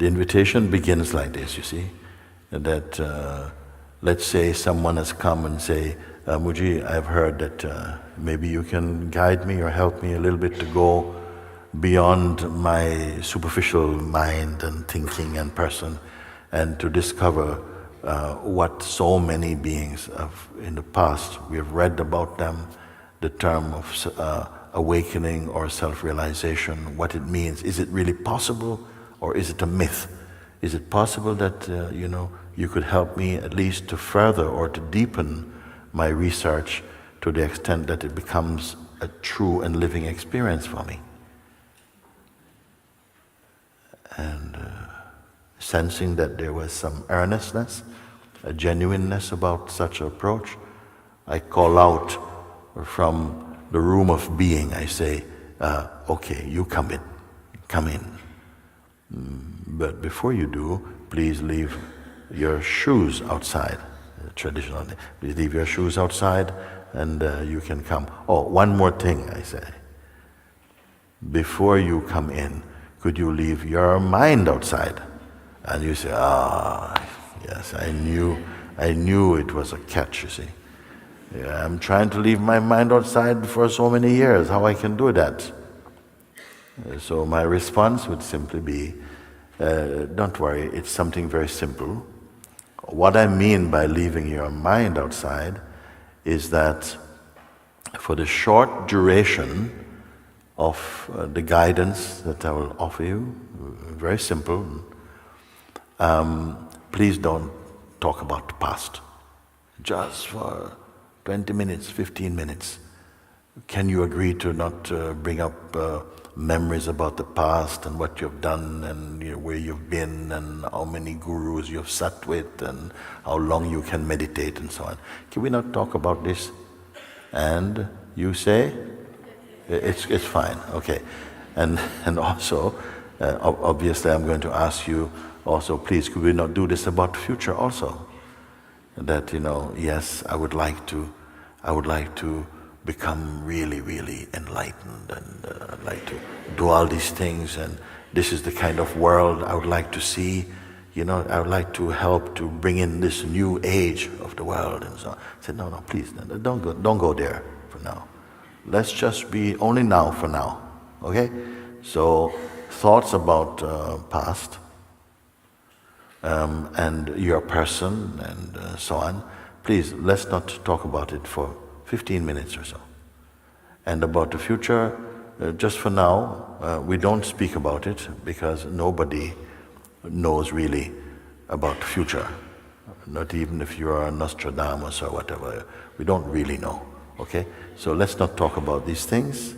The invitation begins like this, you see, that let's say someone has come and say, Mooji, I've heard that maybe you can guide me or help me a little bit to go beyond my superficial mind and thinking and person, and to discover what so many beings in the past, we have read about them, the term of awakening or self-realization, what it means. Is it really possible, or is it a myth? Is it possible that you could help me at least to further or to deepen my research to the extent that it becomes a true and living experience for me? And sensing that there was some earnestness, a genuineness about such an approach, I call out from the room of being, I say, okay, you come in. But before you do, please leave your shoes outside. Traditionally, please leave your shoes outside and you can come. Oh, one more thing, I say. Before you come in, could you leave your mind outside? And you say, yes, I knew it was a catch, you see. Yeah, I'm trying to leave my mind outside for so many years, how I can do that? So my response would simply be, don't worry, it's something very simple. What I mean by leaving your mind outside is that for the short duration of the guidance that I will offer you, very simple, please don't talk about the past. Just for 20 minutes, 15 minutes. Can you agree to not bring up memories about the past and what you've done and where you've been and how many gurus you've sat with and how long you can meditate and so on? Can we not talk about this? And you say, it's fine, okay. And also, obviously I'm going to ask you also, please, could we not do this about the future also? That, yes, I would like to become really, really enlightened and I'd like to do all these things, and this is the kind of world I would like to see. I would like to help to bring in this new age of the world and so on. I said, no, please, don't go there for now. Let's just be only now for now, okay? So thoughts about past and your person and so on, please, let's not talk about it for 15 minutes or so. And about the future, just for now, we don't speak about it because nobody knows really about the future. Not even if you are Nostradamus or whatever, we don't really know, okay? So let's not talk about these things.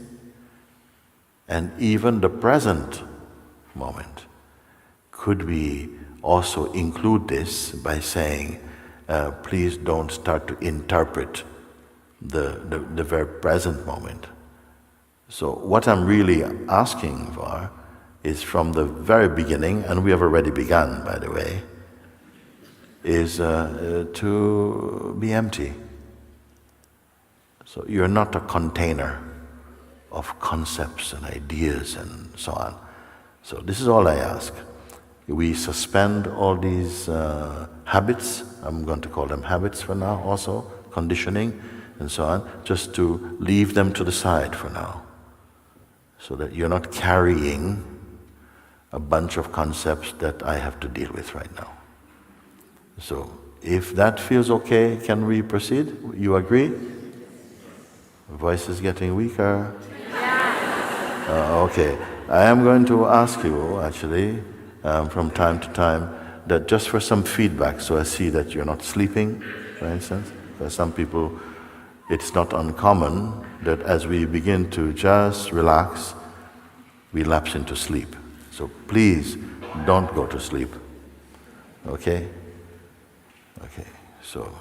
And even the present moment, could we also include this by saying, please don't start to interpret the very present moment. So what I'm really asking for is from the very beginning, and we have already begun, by the way, is to be empty. So you're not a container of concepts and ideas and so on. So this is all I ask. We suspend all these habits, I'm going to call them habits for now also, conditioning and so on, just to leave them to the side for now, so that you're not carrying a bunch of concepts that I have to deal with right now. So if that feels okay, can we proceed? You agree? The voice is getting weaker. Okay, I am going to ask you actually from time to time that just for some feedback, so I see that you're not sleeping, for instance. For some people, it's not uncommon that as we begin to just relax, we lapse into sleep. So please don't go to sleep, okay? Okay, so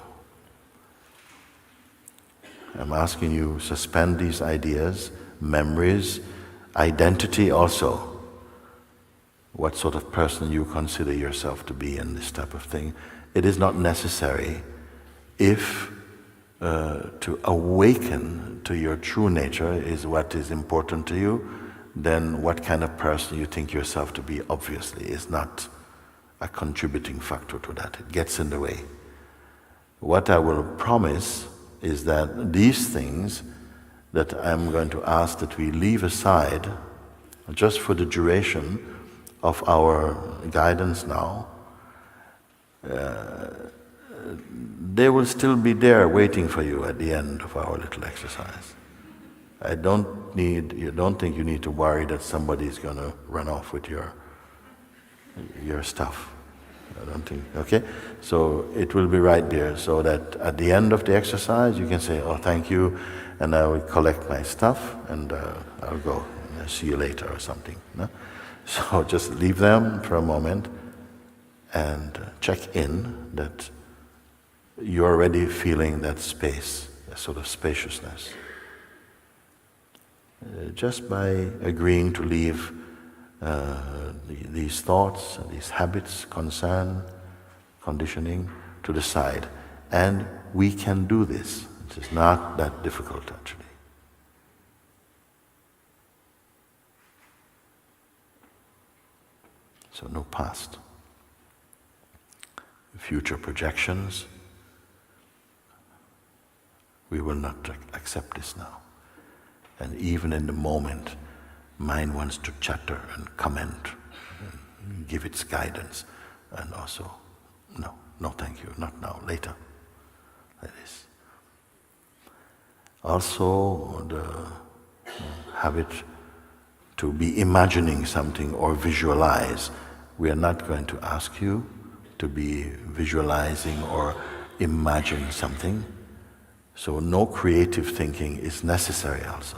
I'm asking you, suspend these ideas, memories, identity also. What sort of person you consider yourself to be and this type of thing. It is not necessary if to awaken to your true nature is what is important to you, then what kind of person you think yourself to be obviously is not a contributing factor to that. It gets in the way. What I will promise is that these things that I'm going to ask that we leave aside just for the duration of our guidance now, they will still be there waiting for you at the end of our little exercise. You don't think you need to worry that somebody is going to run off with your stuff. I don't think, okay? So it will be right there, so that at the end of the exercise you can say, oh, thank you, and I will collect my stuff and I'll go. I'll see you later or something. No? So just leave them for a moment and check in that you're already feeling that space, that sort of spaciousness. Just by agreeing to leave these thoughts, these habits, concern, conditioning to the side. And we can do this. It is not that difficult actually. So no past. Future projections. We will not accept this now. And even in the moment, mind wants to chatter and comment, and give its guidance, and also, no thank you, not now, later. That is. Also the habit to be imagining something or visualize. We are not going to ask you to be visualizing or imagine something. So no creative thinking is necessary also.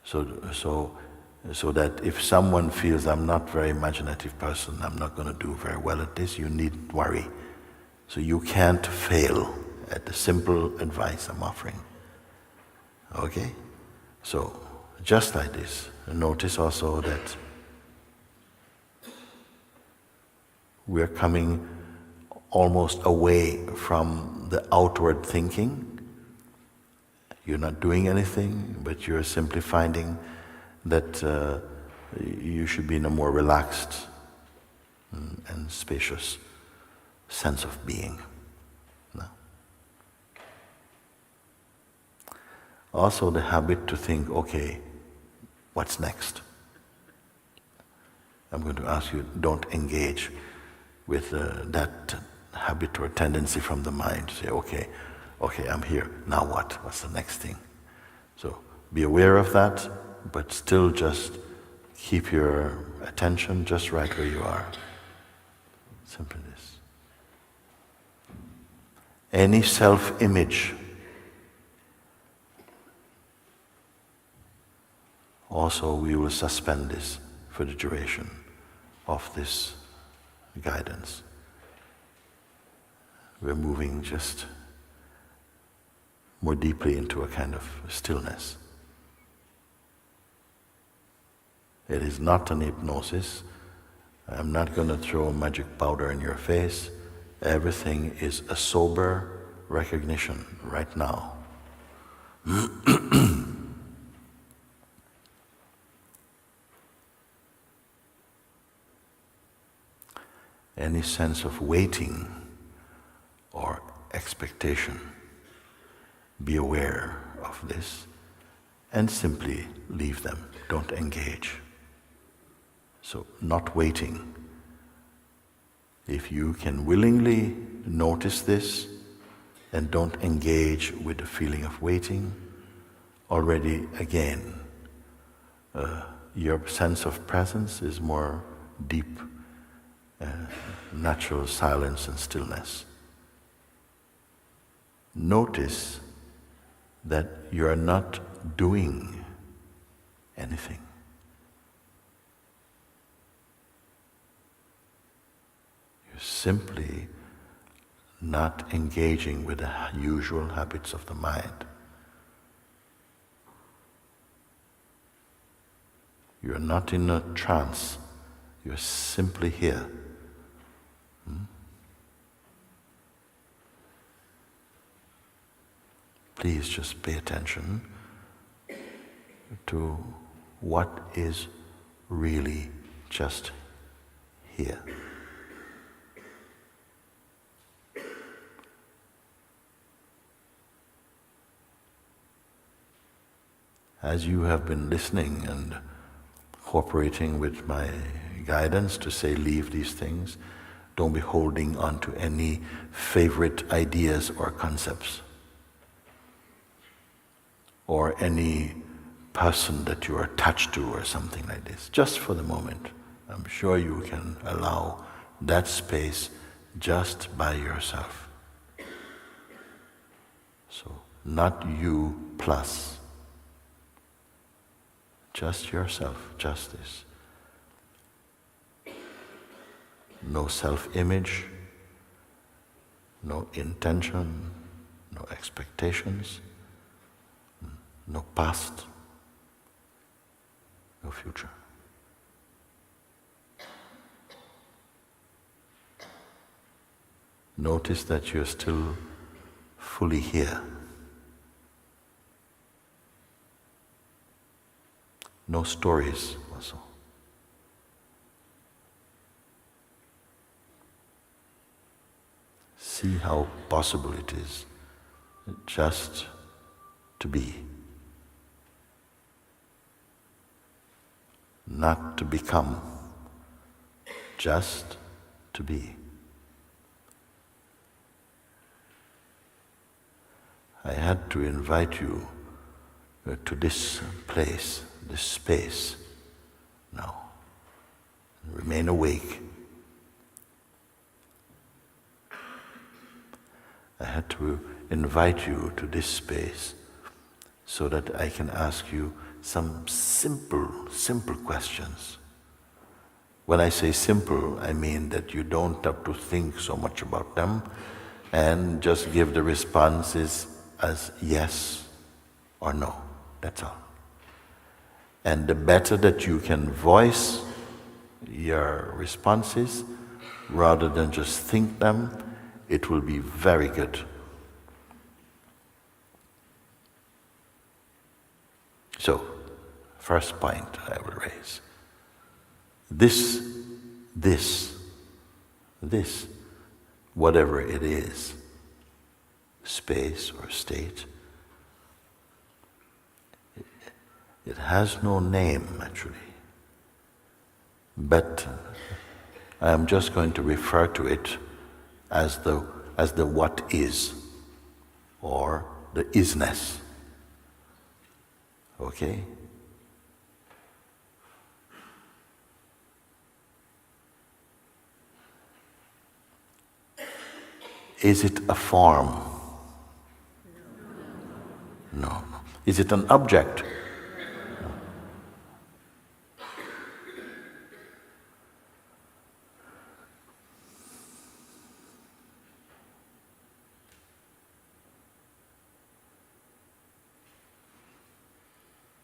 So that if someone feels I'm not a very imaginative person, I'm not going to do very well at this, you needn't worry. So you can't fail at the simple advice I'm offering. Okay? So just like this, notice also that we're coming almost away from the outward thinking. You're not doing anything, but you're simply finding that you should be in a more relaxed and spacious sense of being. No? Also the habit to think, okay, what's next? I'm going to ask you, don't engage with that habit or tendency from the mind to say, okay, I'm here, now what? What's the next thing? So be aware of that, but still just keep your attention just right where you are. Simply this. Any self-image also we will suspend this for the duration of this guidance. We're moving just more deeply into a kind of stillness. It is not an hypnosis. I'm not going to throw magic powder in your face. Everything is a sober recognition right now. Any sense of waiting or expectation, be aware of this and simply leave them. Don't engage. So, not waiting. If you can willingly notice this and don't engage with the feeling of waiting, already again, your sense of presence is more deep, natural silence and stillness. Notice that you are not doing anything. You're simply not engaging with the usual habits of the mind. You're not in a trance. You're simply here. Please just pay attention to what is really just here. As you have been listening and cooperating with my guidance to say leave these things, don't be holding on to any favorite ideas or concepts or any person that you are attached to or something like this, just for the moment. I'm sure you can allow that space just by yourself. So, not you plus, just yourself, just this. No self-image, no intention, no expectations, no past, no future. Notice that you're still fully here. No stories also. See how possible it is just to be. Not to become, just to be. I had to invite you to this place, this space now. Remain awake. I had to invite you to this space so that I can ask you some simple questions. When I say simple, I mean that you don't have to think so much about them and just give the responses as yes or no. That's all. And the better that you can voice your responses rather than just think them, it will be very good. So, first point I will raise. This, whatever it is, space or state, it has no name actually. But I am just going to refer to it as the what is, or the isness. Okay? Is it a form? No. Is it an object? No.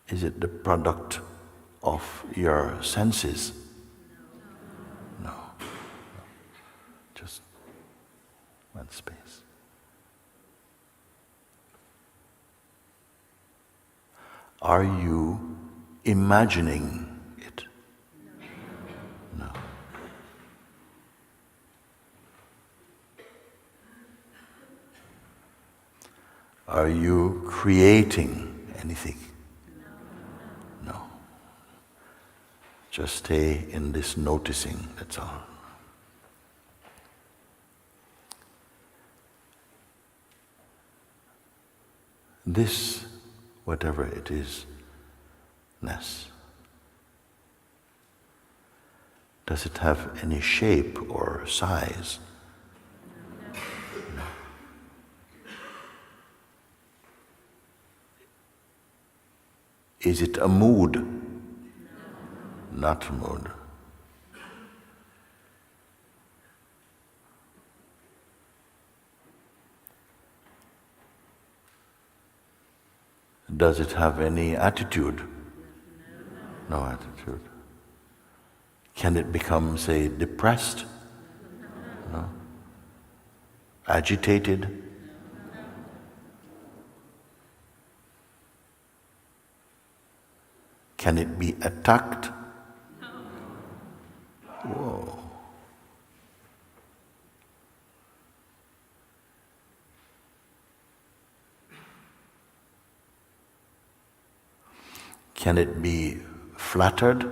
Is it the product of your senses? No. Just one space. Are you imagining it? No. Are you creating anything? No. Just stay in this noticing, that's all. This, whatever it is, ness, does it have any shape or size? No. Is it a mood? No. Not a mood. Does it have any attitude? No attitude. Can it become, say, depressed? No. Agitated? Can it be attacked? Whoa. Can it be flattered?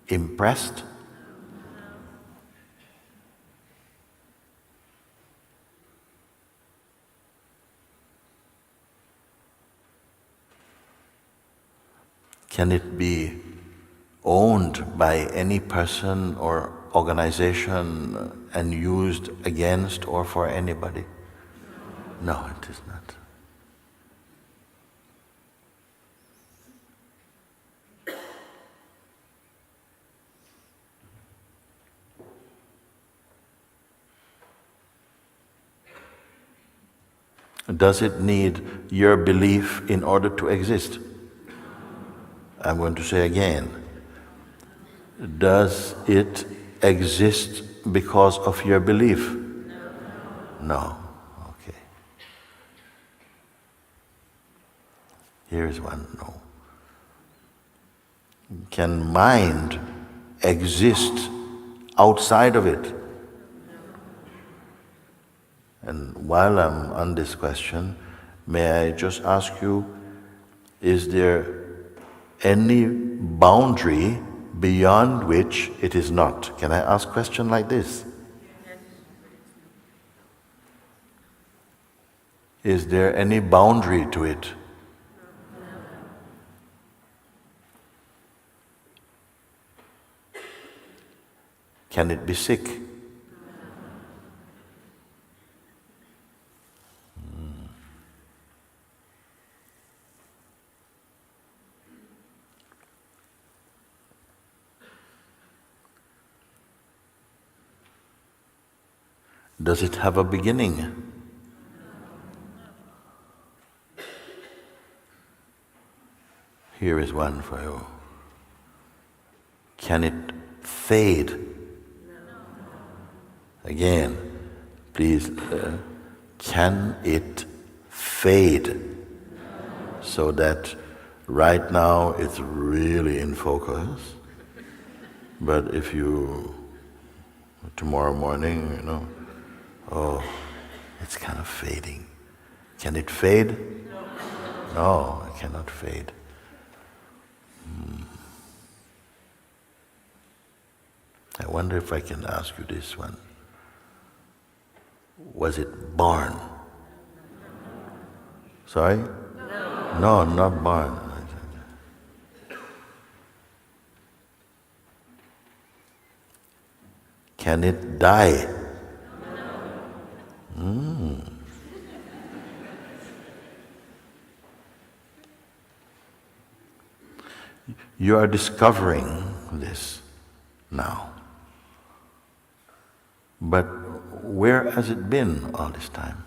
Impressed? Can it be owned by any person or organization and used against or for anybody? No, it is not. Does it need your belief in order to exist? I'm going to say again. Does it exist because of your belief? No. Okay. Here is one no. Can mind exist outside of it? And while I'm on this question, may I just ask you, is there any boundary beyond which it is not? Can I ask a question like this? Is there any boundary to it? Can it be sick? Does it have a beginning? Here is one for you. Can it fade? Again, please, can it fade? So that right now it's really in focus, but if you, tomorrow morning, oh, it's kind of fading. Can it fade? No, it cannot fade. I wonder if I can ask you this one. Was it born? Sorry? No, not born. Can it die? You are discovering this now. But where has it been all this time?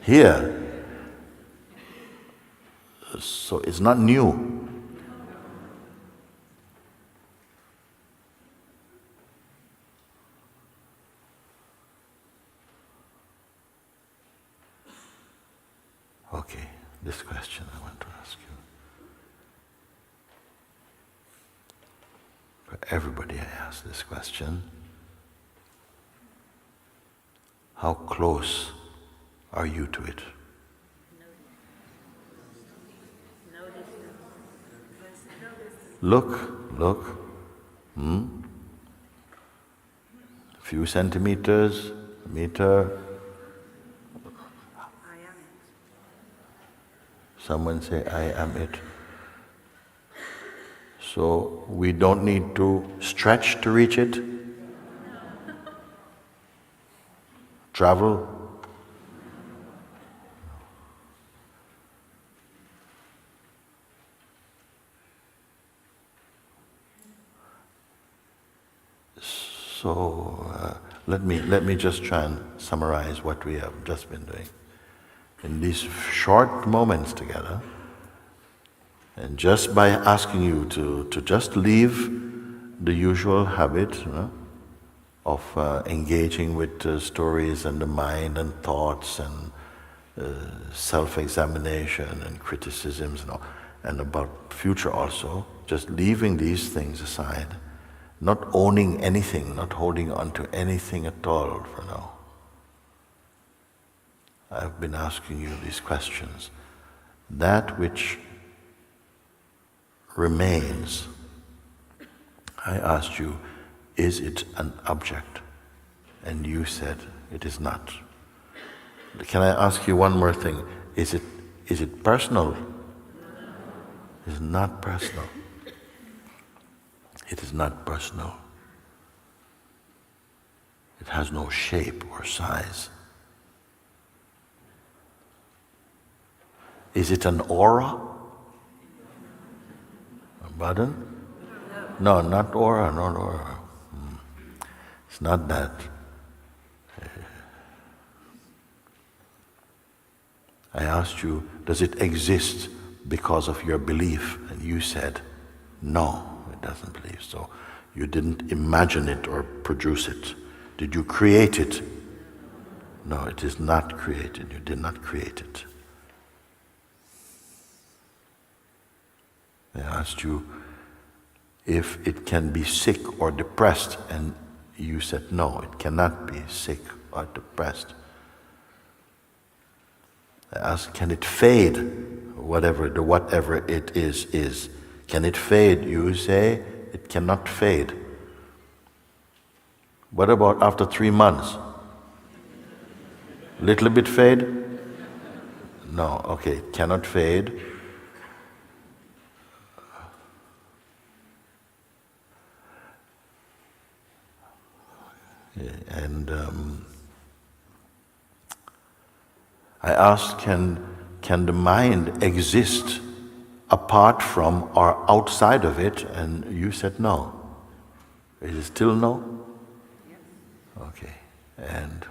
Here. So it's not new. Okay, this question I want to ask you. For everybody I ask this question. How close are you to it? Look. Few centimeters, meter. Someone say, I am it. So we don't need to stretch to reach it? Travel? So let me just try and summarize what we have just been doing. In these short moments together, and just by asking you to just leave the usual habit of engaging with stories and the mind and thoughts and self-examination and criticisms and all, and about future also, just leaving these things aside, not owning anything, not holding on to anything at all for now. I've been asking you these questions. That which remains, I asked you, is it an object? And you said it is not. Can I ask you one more thing? Is it personal? It is not personal. It is not personal. It has no shape or size. Is it an aura? Pardon? No, not aura, not aura. It's not that. I asked you, does it exist because of your belief? And you said, no, it doesn't believe. So you didn't imagine it or produce it. Did you create it? No, it is not created. You did not create it. I asked you if it can be sick or depressed, and you said no, it cannot be sick or depressed. I asked, can it fade? Whatever it is. Can it fade? You say it cannot fade. What about after 3 months? Little bit fade? No, okay, it cannot fade. And I asked, can the mind exist apart from or outside of it? And you said no. Is it still no? Yes. Okay. And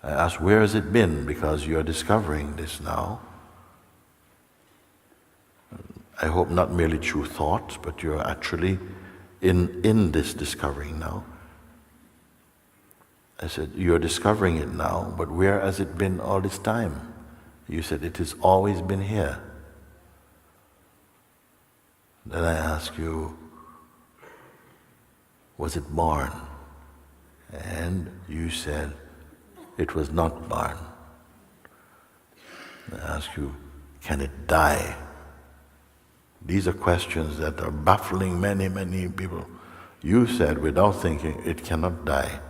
I asked, where has it been? Because you are discovering this now. I hope not merely through thought, but you're actually in this discovering now. I said, you're discovering it now, but where has it been all this time? You said, it has always been here. Then I asked you, was it born? And you said, it was not born. I asked you, can it die? These are questions that are baffling many, many people. You said, without thinking, it cannot die.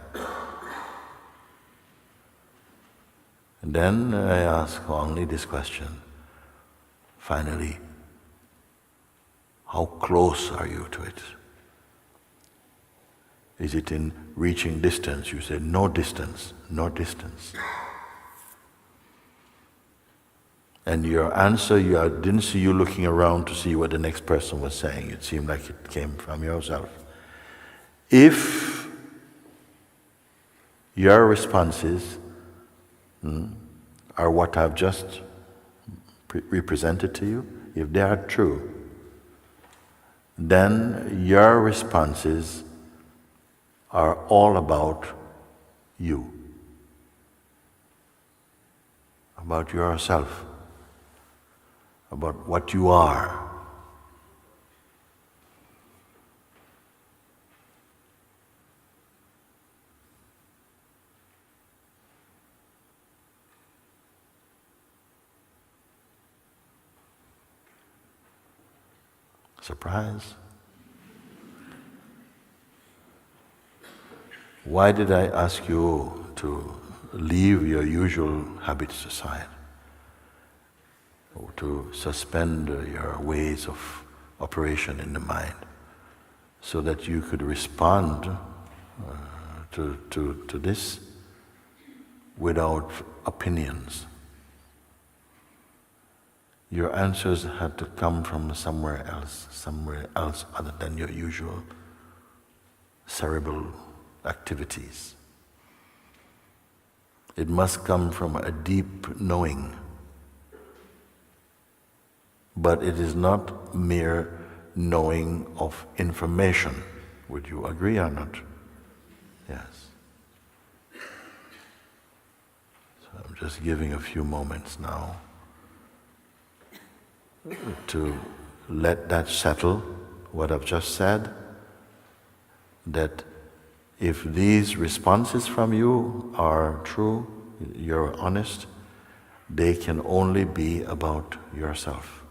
And then I ask only this question. Finally, how close are you to it? Is it in reaching distance? You said, no distance, no distance. And your answer, I didn't see you looking around to see what the next person was saying. It seemed like it came from yourself. If your responses are what I've just represented to you, if they are true, then your responses are all about you, about yourself, about what you are. Surprise? Why did I ask you to leave your usual habits aside, or to suspend your ways of operation in the mind, so that you could respond to this without opinions? Your answers had to come from somewhere else other than your usual cerebral activities. It must come from a deep knowing. But it is not mere knowing of information. Would you agree or not? Yes. just giving a few moments now to let that settle, what I've just said, that if these responses from you are true, you're honest, they can only be about yourself,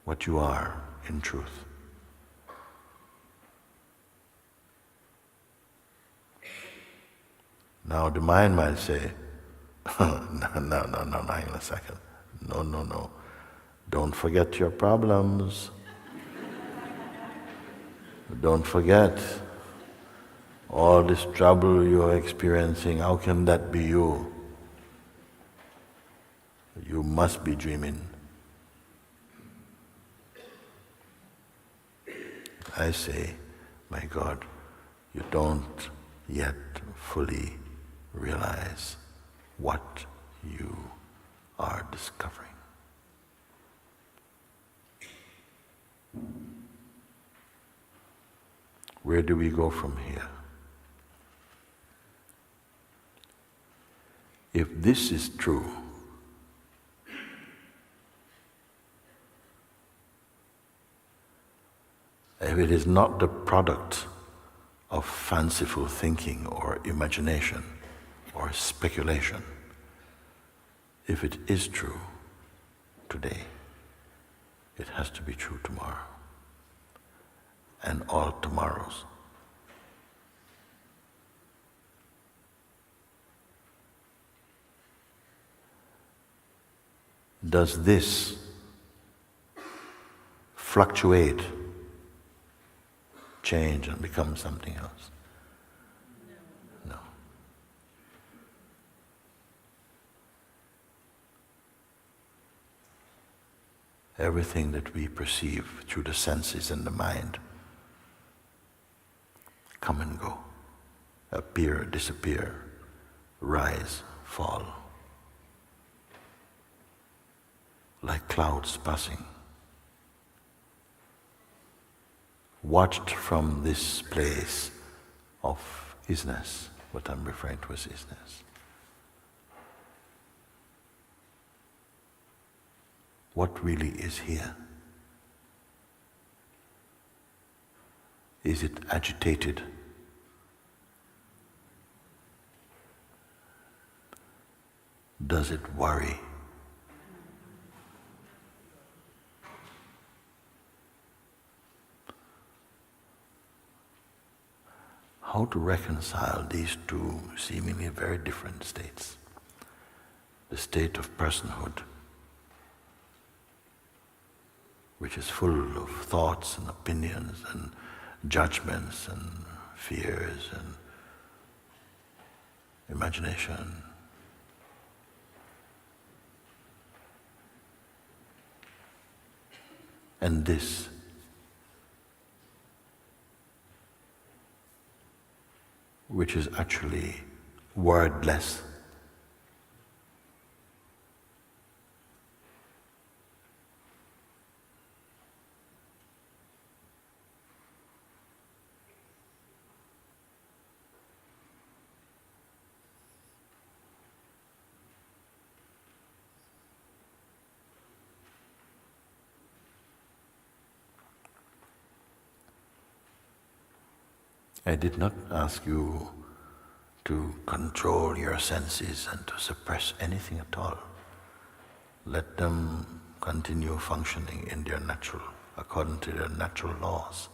what you are in truth. Now the mind might say, no, hang on a second. No. Don't forget your problems. Don't forget all this trouble you're experiencing. How can that be you? You must be dreaming. I say, my God, you don't yet fully realize what you are discovering. Where do we go from here? If this is true, if it is not the product of fanciful thinking or imagination or speculation, if it is true today, it has to be true tomorrow and all tomorrows. Does this fluctuate, change and become something else? No. Everything that we perceive through the senses and the mind come and go, appear, disappear, rise, fall, like clouds passing. Watched from this place of isness, what I'm referring to as isness. What really is here? Is it agitated? Does it worry? How to reconcile these two seemingly very different states? The state of personhood, which is full of thoughts and opinions and judgments and fears and imagination. And this, which is actually wordless. I did not ask you to control your senses and to suppress anything at all. Let them continue functioning in their natural, according to their natural laws.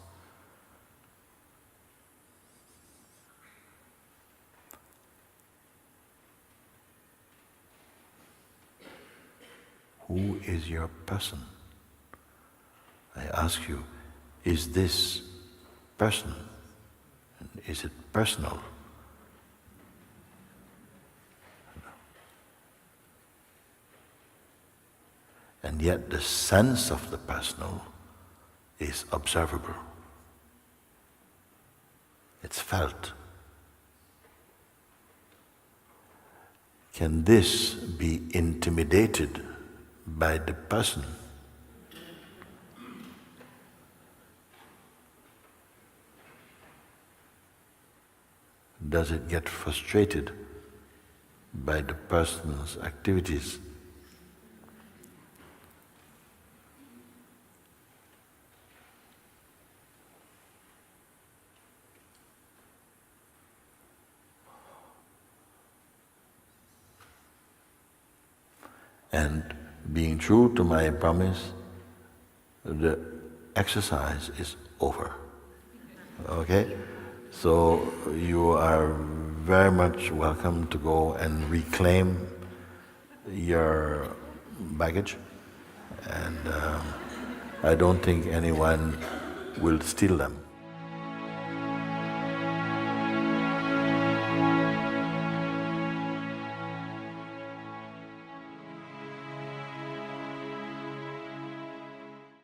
Who is your person? I ask you, is this person? Is it personal? And yet the sense of the personal is observable. It's felt. Can this be intimidated by the person? Does it get frustrated by the person's activities. And being true to my promise, the exercise is over. Okay? So you are very much welcome to go and reclaim your baggage, and I don't think anyone will steal them.